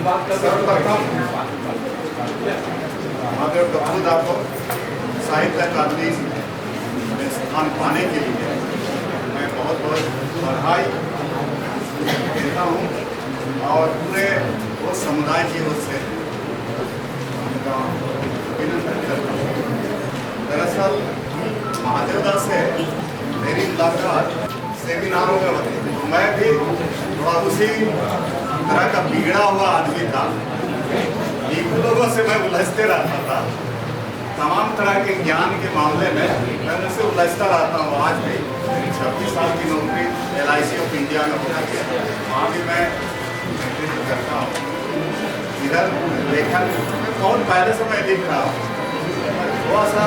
सर्वप्रथम महादेव गफूरदास को साहित्य अकादमी में स्थान पाने के लिए मैं बहुत बहुत बधाई देता हूँ और पूरे वो समुदाय की ओर से अभिनंदन करता हूँ। दरअसल महादेव दास से मेरी मुलाकात सेमिनारों में होती थी। मैं भी थोड़ा उसी तरह का बिगड़ा हुआ आदमी था। लोगों से मैं उलझते रहता था, तमाम तरह के ज्ञान के मामले में मैं उनसे उलझता रहता हूँ। आज भी 26 साल की नौकरी LIC ऑफ इंडिया में होना है, वहाँ भी मैं करता हूँ। इधर लेखन में बहुत पहले से मैं लिख रहा हूँ। थोड़ा सा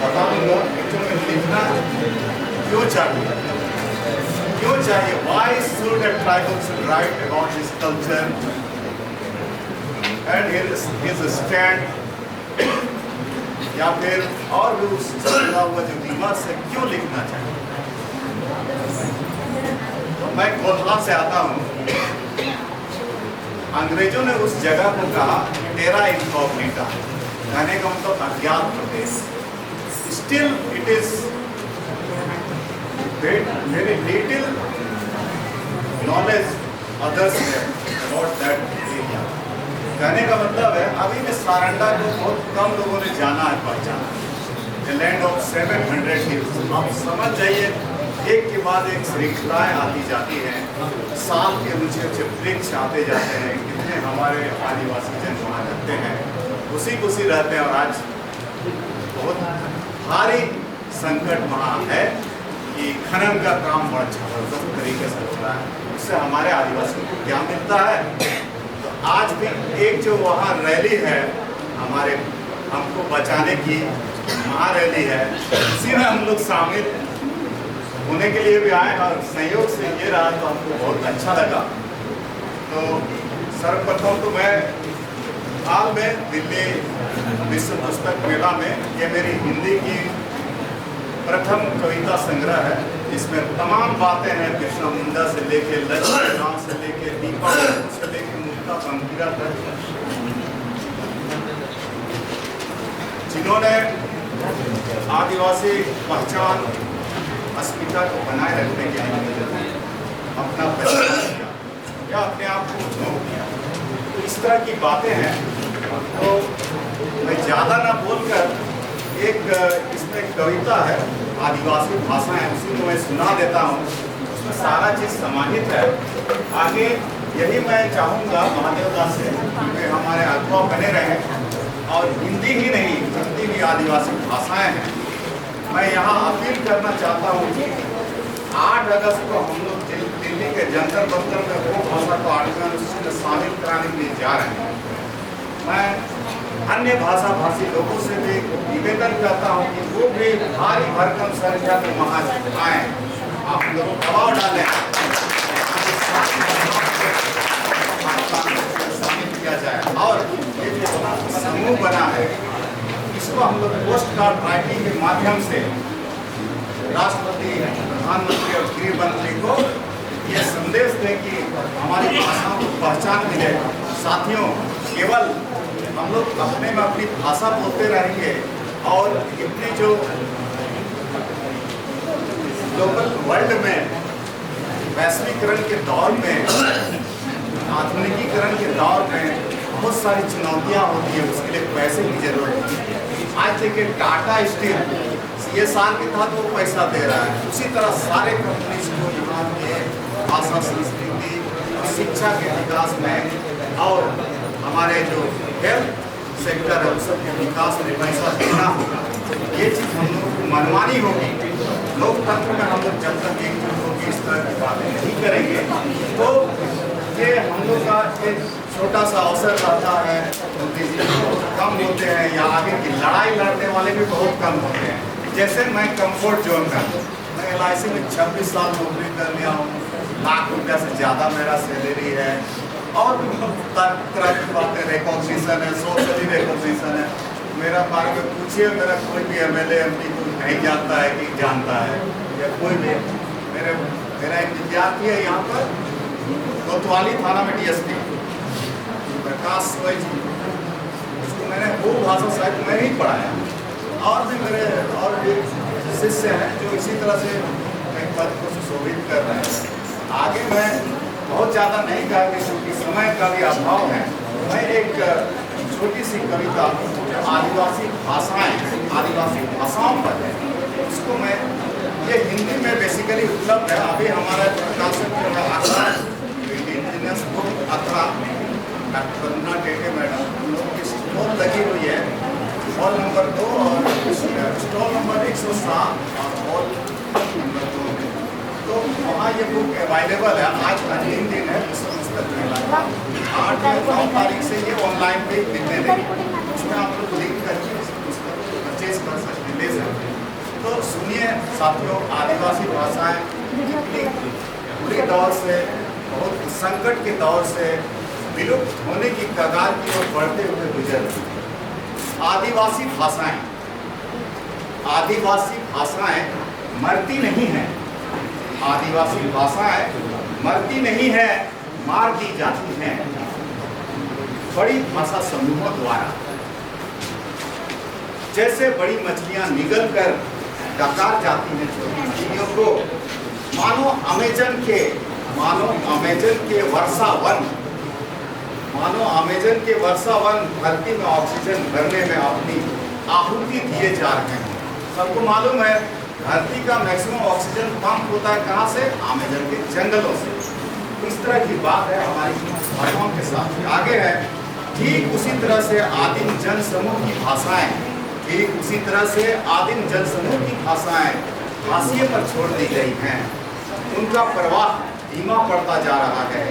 बताऊँगा लिखना क्यों चाहिए, why should a tribal write about his culture and his stand, या फिर और भी उस चला हुआ जो दिमाग से क्यों लिखना चाहिए। तो मैं कोल्हापुर से आता हूँ। अंग्रेजों ने उस जगह को कहा टेरा इनकॉग्निटा, कहने का मतलब अज्ञात प्रदेश। Still it is very little knowledge others have about that area। कहने का मतलब है अभी भी सारंडा को बहुत कम लोगों ने जाना है, पहचाना। The land of 700 hills। आप समझ जाइए, एक के बाद एक श्रृंखलाएं आती जाती हैं, साल के ऊंचे ऊंचे वृक्ष आते जाते हैं। कितने हमारे आदिवासी जन वहाँ रहते हैं, खुशी रहते हैं। और आज बहुत भारी संकट वहाँ है कि खनन का काम बड़ा जबरदस्त तरीके से हो रहा है। उससे हमारे आदिवासियों को क्या मिलता है। तो आज भी एक जो वहाँ रैली है हमारे हमको बचाने की महारैली है, उसी में हम लोग शामिल होने के लिए भी आए और संयोग से ये रहा तो हमको बहुत अच्छा लगा। तो सर्वप्रथम तो मैं हाल में दिल्ली विश्व पुस्तक मेला में ये मेरी हिंदी की प्रथम कविता संग्रह है। इसमें तमाम बातें हैं, कृष्ण मुंडा से लेके लक्ष्मण से लेके दीपा से लेके मुक्ता पंखीरा तक, जिन्होंने आदिवासी पहचान अस्मिता को बनाए रखने के लिए अपना पहचान किया या अपने आप को छोड़ दिया। तो इस तरह की बातें हैं। तो मैं ज़्यादा ना बोलकर एक इसमें कविता है, आदिवासी भाषा है, उसी को मैं सुना देता हूँ। उसमें सारा चीज़ समाहित है। आगे यही मैं चाहूँगा महादेव दास से कि हमारे अनुभव बने रहें और हिंदी ही नहीं, हिंदी भी आदिवासी भाषाएं हैं। मैं यहाँ अपील करना चाहता हूँ कि 8 अगस्त को हम लोग दिल्ली के जंतर मंतर में वो भाषा को 8वें अनुसूची में शामिल कराने के लिए जा रहे हैं। मैं अन्य भाषा भाषी लोगों से भी निवेदन करता हूँ कि वो भी भारी भरकम संख्या में वहाँ आए, आप लोगों को दबाव डालें, शामिल किया जाए। और ये जो समूह बना है इसको हम लोग पोस्ट कार्ड राइटिंग के माध्यम से राष्ट्रपति, प्रधानमंत्री और गृह मंत्री को ये संदेश दें कि हमारी भाषाओं को पहचान मिले। साथियों, केवल हम लोग अपने में अपनी भाषा बोलते रहेंगे और इतनी जो ग्लोबल वर्ल्ड में वैश्वीकरण के दौर में, आधुनिकीकरण के दौर में बहुत सारी चुनौतियां होती है, उसके लिए पैसे की जरूरत होती है। आज देखिए टाटा स्टील ये साल के तहत वो पैसा दे रहा है, उसी तरह सारे कंपनीज को यहाँ के भाषा, संस्कृति और शिक्षा के विकास में और हमारे जो हेल्थ सेक्टर है उस सबके विकास में पैसा देना होगा। ये चीज़ हम लोग को मनमानी होगी। लोकतंत्र में हम लोग जब तक एकजुट होकर इस तरह की बातें नहीं करेंगे तो ये हम लोग का एक छोटा सा अवसर रहता है, बहुत कम होते हैं, या आगे की लड़ाई लड़ने वाले भी बहुत कम होते हैं। जैसे मैं कंफर्ट जोन का, मैं LIC में 26 साल नौकरी कर लिया हूँ, लाख रुपया से ज़्यादा मेरा सैलरी है और तरह की बातें, रिकॉग्निशन है, सोशली रिकॉग्निशन है। मेरा बारे में पूछिए, मेरा कोई भी MLA MP को नहीं जानता है कि जानता है, या कोई भी मेरा एक विद्यार्थी है यहाँ पर कोतवाली थाना में DSP प्रकाश सोए जी, उसको मैंने वो भाषा साहित्य मैंने ही पढ़ाया। और भी मेरे और भी शिष्य हैं जो इसी तरह से एक पद को सुशोभित कर रहे हैं। आगे मैं बहुत ज़्यादा नहीं कहा क्योंकि समय का भी अभाव है। मैं एक छोटी सी कविता जो आदिवासी भाषाएं, आदिवासी भाषाओं पर है, उसको मैं, ये हिंदी में बेसिकली उपलब्ध है। अभी हमारा प्रकाशक जो है अखरा इंडिजिनियस बुक अखरा डॉक्टर वंदना टेटे मैडम, उन लोगों की स्टॉल लगी हुई है, हॉल नंबर 2 और स्टॉल नंबर 107 और हॉल नंबर 2 में। तो वहाँ ये बुक अवेलेबल है। आज अंतिम दिन है पुस्तक मेला का, 8 या 9 तारीख से ये ऑनलाइन पे मिलने लगी। उसमें आप लोग लिंक करके इस पुस्तक को परचेज कर सकते हैं, ले सकते हैं। तो सुनिए साथियों, आदिवासी भाषाएं कितनी बुरे दौर से, बहुत संकट के दौर से विलुप्त होने की कगार की ओर बढ़ते हुए गुजर रही है। आदिवासी भाषाएं, आदिवासी भाषाएं मरती नहीं हैं। आदिवासी भाषाएं मरती नहीं है, मार दी जाती हैं बड़ी भाषा समूहों द्वारा। जैसे बड़ी मछलियां निगल कर डकार जाती हैं छोटी मछलियों को, मानो अमेजन के वर्षा वन धरती में ऑक्सीजन भरने में अपनी आहुति दिए जा रहे हैं। सबको मालूम है धरती का मैक्सिमम ऑक्सीजन पंप होता है कहाँ से? अमेजन के जंगलों से। इस तरह की बात है हमारी भाषाओं के साथ। आगे है, ठीक उसी तरह से आदिम जन समूह की भाषाएं, ठीक उसी तरह से आदिम जन समूह की भाषाएं हाशिए पर छोड़ दी गई हैं। उनका प्रवाह धीमा पड़ता जा रहा है।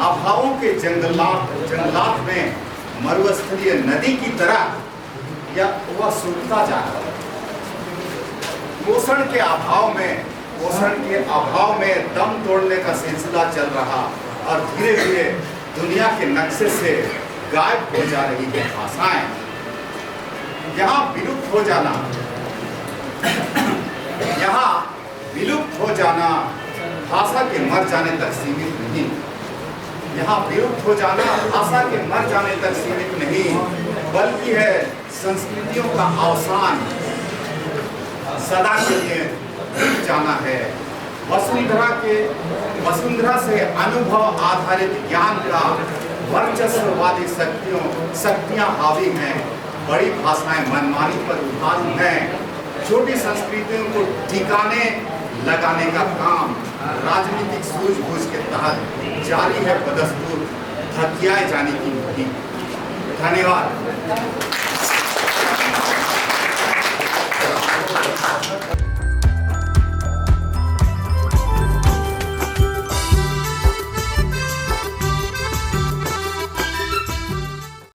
अभावों के जंगलात में मरुस्थलीय नदी की तरह या वह सूखता जा रहा है। पोषण के अभाव में दम तोड़ने का सिलसिला चल रहा और धीरे धीरे दुनिया के नक्शे से गायब हो जा रही है भाषाएं। यहाँ विलुप्त हो जाना भाषा के मर जाने तक सीमित नहीं। यहाँ विलुप्त हो जाना भाषा के मर जाने तक सीमित नहीं, बल्कि है संस्कृतियों का अवसान, सदा के लिए जाना है। वसुंधरा से अनुभव आधारित ज्ञान का वर्चस्ववादी शक्तियां हावी हैं। बड़ी भाषाएं मनमानी पर उभारू हैं। छोटी संस्कृतियों को ठिकाने लगाने का काम राजनीतिक सूझबूझ के तहत जारी है बदस्तूर, हथियाए जाने की। धन्यवाद।